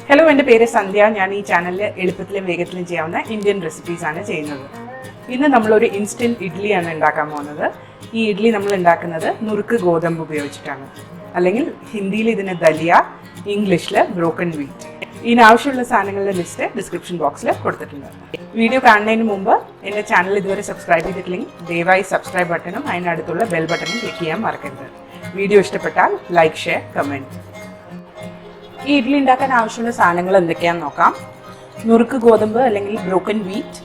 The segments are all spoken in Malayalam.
ഹലോ, എൻ്റെ പേര് സന്ധ്യ. ഞാൻ ഈ ചാനലിൽ എളുപ്പത്തിലും വേഗത്തിലും ചെയ്യാവുന്ന ഇന്ത്യൻ റെസിപ്പീസാണ് ചെയ്യുന്നത്. ഇന്ന് നമ്മളൊരു ഇൻസ്റ്റൻറ്റ് ഇഡ്ഡലിയാണ് ഉണ്ടാക്കാൻ പോകുന്നത്. ഈ ഇഡ്ഡലി നമ്മൾ ഉണ്ടാക്കുന്നത് നുറുക്ക് ഗോതമ്പ് ഉപയോഗിച്ചിട്ടാണ്, അല്ലെങ്കിൽ ഹിന്ദിയിൽ ഇതിന് ദലിയ, ഇംഗ്ലീഷിൽ ബ്രോക്കൺ വീറ്റ്. ഇതിനാവശ്യമുള്ള സാധനങ്ങളുടെ ലിസ്റ്റ് ഡിസ്ക്രിപ്ഷൻ ബോക്സിൽ കൊടുത്തിട്ടുണ്ട്. വീഡിയോ കാണുന്നതിന് മുമ്പ് എൻ്റെ ചാനൽ ഇതുവരെ സബ്സ്ക്രൈബ് ചെയ്തിട്ടില്ലെങ്കിൽ ദയവായി സബ്സ്ക്രൈബ് ബട്ടണും അതിനടുത്തുള്ള ബെൽ ബട്ടണും ക്ലിക്ക് ചെയ്യാൻ മറക്കരുത്. വീഡിയോ ഇഷ്ടപ്പെട്ടാൽ ലൈക്ക്, ഷെയർ, കമൻറ്റ്. ഈ ഇഡ്ഡലി ഉണ്ടാക്കാൻ ആവശ്യമുള്ള സാധനങ്ങൾ എന്തൊക്കെയാണെന്ന് നോക്കാം. നുറുക്ക് ഗോതമ്പ് അല്ലെങ്കിൽ ബ്രോക്കൺ വീറ്റ്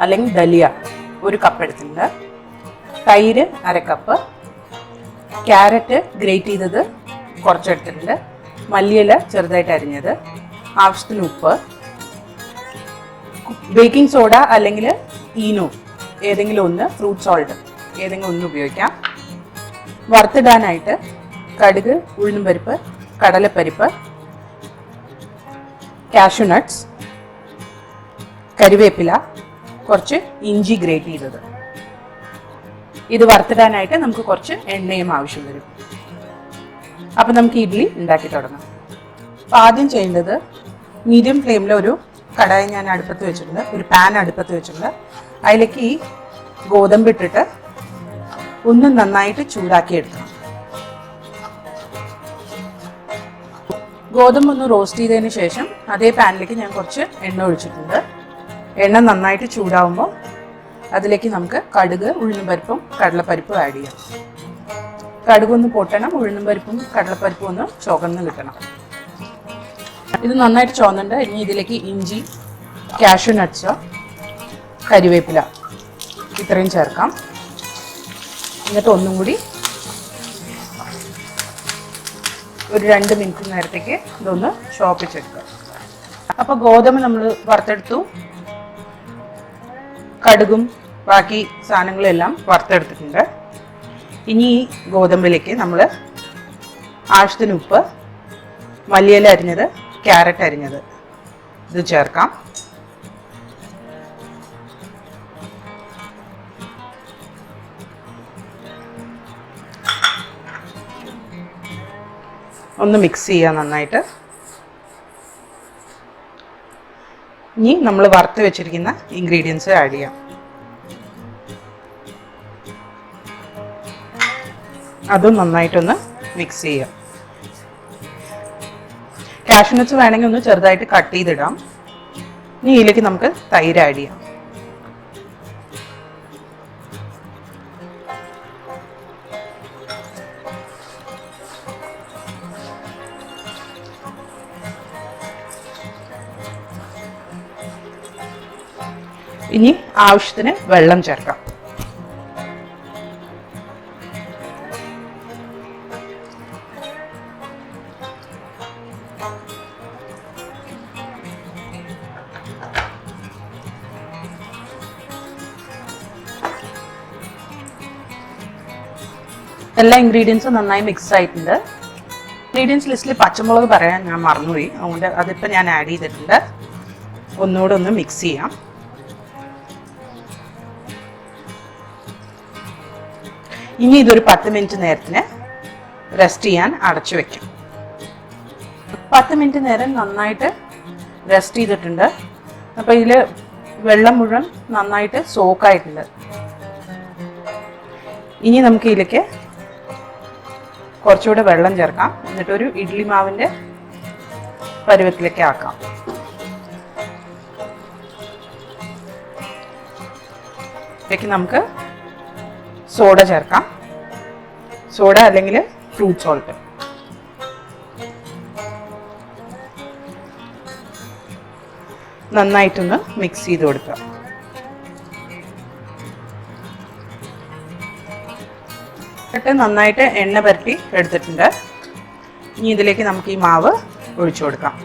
അല്ലെങ്കിൽ ദലിയ 1 കപ്പ് എടുത്തിട്ടുണ്ട്. തൈര് 1/2 കപ്പ്. ക്യാരറ്റ് ഗ്രേറ്റ് ചെയ്തത് കുറച്ചെടുത്തിട്ടുണ്ട്. മല്ലിയില ചെറുതായിട്ട് അരിഞ്ഞത്. ആവശ്യത്തിന് ഉപ്പ്. ബേക്കിംഗ് സോഡ അല്ലെങ്കിൽ ഈനോ ഏതെങ്കിലും ഒന്ന്, ഫ്രൂട്ട് സോൾട്ട് ഏതെങ്കിലും ഒന്ന് ഉപയോഗിക്കാം. വറുത്തിടാനായിട്ട് കടുക്, ഉഴുന്നുംപരിപ്പ്, കടലപ്പരിപ്പ്, കാഷ്യൂ നട്ട്സ്, കരിവേപ്പില, കുറച്ച് ഇഞ്ചി ഗ്രേറ്റ് ചെയ്തത്. ഇത് വറുത്തിടാനായിട്ട് നമുക്ക് കുറച്ച് എണ്ണയും ആവശ്യം വരും. അപ്പം നമുക്ക് ഇഡ്ഡലി ഉണ്ടാക്കി തുടങ്ങാം. അപ്പം ആദ്യം ചെയ്യേണ്ടത്, മീഡിയം ഫ്ലെയിമിൽ ഒരു കടായി ഞാൻ അടുപ്പത്ത് വെച്ചിട്ടുണ്ട്, ഒരു പാൻ അടുപ്പത്ത് വെച്ചിട്ടുണ്ട്. അതിലേക്ക് ഈ ഗോതമ്പ് ഇട്ടിട്ട് ഒന്ന് നന്നായിട്ട് ചൂടാക്കി എടുക്കണം. ഗോതമ്പ് ഒന്ന് റോസ്റ്റ് ചെയ്തതിന് ശേഷം അതേ പാനിലേക്ക് ഞാൻ കുറച്ച് എണ്ണ ഒഴിച്ചിട്ടുണ്ട്. എണ്ണ നന്നായിട്ട് ചൂടാവുമ്പോൾ അതിലേക്ക് നമുക്ക് കടുക്, ഉഴുന്നുംപരിപ്പും കടലപ്പരിപ്പും ആഡ് ചെയ്യാം. കടുകൊന്ന് പൊട്ടണം, ഉഴുന്നുംപരിപ്പും കടലപ്പരിപ്പും ഒന്ന് ചുവന്ന് കിട്ടണം. ഇത് നന്നായിട്ട് ചുവന്നുണ്ട്. ഇനി ഇതിലേക്ക് ഇഞ്ചി, കാഷ്യൂ നട്ട്സ്, കരിവേപ്പില ഇത്രയും ചേർക്കാം. എന്നിട്ട് ഒന്നും കൂടി ഒരു 2 മിനിറ്റ് നേരത്തേക്ക് ഇതൊന്ന് ചോപ്പിച്ചെടുക്കുക. അപ്പോൾ ഗോതമ്പ് നമ്മൾ വറുത്തെടുത്തു. കടുകും ബാക്കി സാധനങ്ങളെല്ലാം വറുത്തെടുത്തിട്ടുണ്ട്. ഇനി ഈ ഗോതമ്പിലേക്ക് നമ്മൾ ആവശ്യത്തിന് ഉപ്പ്, മല്ലിയില അരിഞ്ഞത്, ക്യാരറ്റ് അരിഞ്ഞത് ഇത് ചേർക്കാം. ഒന്ന് മിക്സ് ചെയ്യുക നന്നായിട്ട്. ഇനി നമ്മൾ വറുത്ത് വെച്ചിരിക്കുന്ന ഇൻഗ്രീഡിയൻസ് ആഡ് ചെയ്യാം. അതും നന്നായിട്ടൊന്ന് മിക്സ് ചെയ്യാം. കാഷ്യൂ നട്ട്സ് വേണമെങ്കിൽ ഒന്ന് ചെറുതായിട്ട് കട്ട് ചെയ്തിടാം. ഇനി ഇതിലേക്ക് നമുക്ക് തൈര് ആഡ് ചെയ്യാം. ഇനി ആവശ്യത്തിന് വെള്ളം ചേർക്കാം. എല്ലാ ഇൻഗ്രീഡിയൻസും നന്നായി മിക്സ് ആയിട്ടുണ്ട്. ഇൻഗ്രീഡിയൻസ് ലിസ്റ്റിൽ പച്ചമുളക് പറയാൻ ഞാൻ മറന്നുപോയി, അതുകൊണ്ട് അതിപ്പോൾ ഞാൻ ആഡ് ചെയ്തിട്ടുണ്ട്. ഒന്നുകൂടെ ഒന്ന് മിക്സ് ചെയ്യാം. ഇനി ഇതൊരു 10 മിനിറ്റ് നേരത്തിന് റെസ്റ്റ് ചെയ്യാൻ അടച്ചു വെക്കാം. 10 മിനിറ്റ് നേരം നന്നായിട്ട് റെസ്റ്റ് ചെയ്തിട്ടുണ്ട്. അപ്പോൾ ഇതിൽ വെള്ളം മുഴുവൻ നന്നായിട്ട് സോക്കായിട്ടുണ്ട്. ഇനി നമുക്ക് ഇതിലേക്ക് കുറച്ചുകൂടെ വെള്ളം ചേർക്കാം. എന്നിട്ടൊരു ഇഡ്ഡലി മാവിൻ്റെ പരുവത്തിലേക്ക് ആക്കാം. ഇതിലേക്ക് നമുക്ക് സോഡ ചേർക്കാം. സോഡ അല്ലെങ്കിൽ ഫ്രൂട്ട് സോൾട്ട്. നന്നായിട്ടൊന്ന് മിക്സ് ചെയ്ത് കൊടുക്കുക. എന്നിട്ട് നന്നായിട്ട് എണ്ണ പുരട്ടി എടുത്തിട്ടുണ്ട്. ഇനി ഇതിലേക്ക് നമുക്ക് ഈ മാവ് ഒഴിച്ചു കൊടുക്കാം.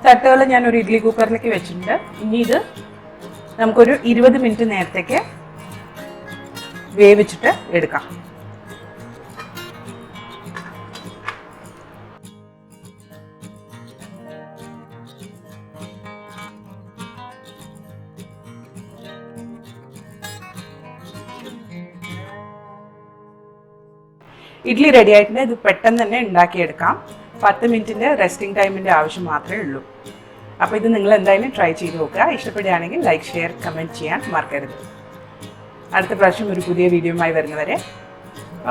തട്ടുകൾ ഞാൻ ഒരു ഇഡ്ഡലി കുക്കറിലേക്ക് വെച്ചിട്ടുണ്ട്. ഇനി ഇത് നമുക്കൊരു 20 മിനിറ്റ് നേരത്തേക്ക് വേവിച്ചിട്ട് എടുക്കാം. ഇഡ്ഡലി റെഡി ആയിട്ടുണ്ട്. ഇത് പെട്ടെന്ന് തന്നെ ഉണ്ടാക്കിയെടുക്കാം. 10 മിനിറ്റിൻ്റെ റെസ്റ്റിംഗ് ടൈമിൻ്റെ ആവശ്യം മാത്രമേ ഉള്ളൂ. അപ്പോൾ ഇത് നിങ്ങൾ എന്തായാലും ട്രൈ ചെയ്ത് നോക്കുക. ഇഷ്ടപ്പെടുകയാണെങ്കിൽ ലൈക്ക്, ഷെയർ, കമൻറ്റ് ചെയ്യാൻ മറക്കരുത്. അടുത്ത പ്രാവശ്യം ഒരു പുതിയ വീഡിയോയുമായി വരുന്നവരെ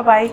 ബൈ.